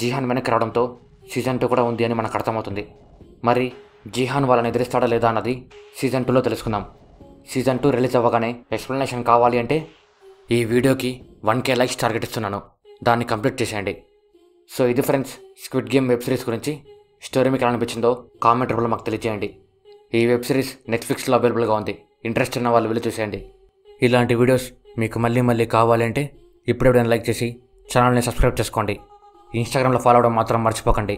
జీహాన్ వెనక్కి రావడంతో సీజన్ 2 కూడా ఉంది అని మనకు అర్థమవుతుంది. మరి జీహాన్ వాళ్ళని ఎదిరిస్తాడా లేదా అన్నది సీజన్ 2లో తెలుసుకుందాం. సీజన్ 2 రిలీజ్ అవ్వగానే ఎక్స్ప్లెనేషన్ కావాలి అంటే ఈ వీడియోకి 1K లైక్స్ టార్గెట్ ఇస్తున్నాను, దాన్ని కంప్లీట్ చేసేయండి. సో ఇది friends, squid game web series గురించి స్టోరీ మీకు ఎలా అనిపించిందో కామెంట్ రూపంలో మాకు తెలియజేయండి. ఈ వెబ్ సిరీస్ నెట్ఫ్లిక్స్లో అవైలబుల్గా ఉంది. ఇంట్రెస్ట్ ఉన్న వాళ్ళు వెళ్ళి చూసేయండి. ఇలాంటి వీడియోస్ మీకు మళ్ళీ కావాలి అంటే ఇప్పుడే లైక్ చేసి ఛానల్ని సబ్స్క్రైబ్ చేసుకోండి. ఇన్స్టాగ్రామ్లో ఫాలో అవ్వడం మాత్రం మర్చిపోకండి.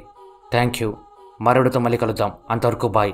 Thank you. మరొకటితో మళ్ళీ కలుద్దాం. అంతవరకు బాయ్.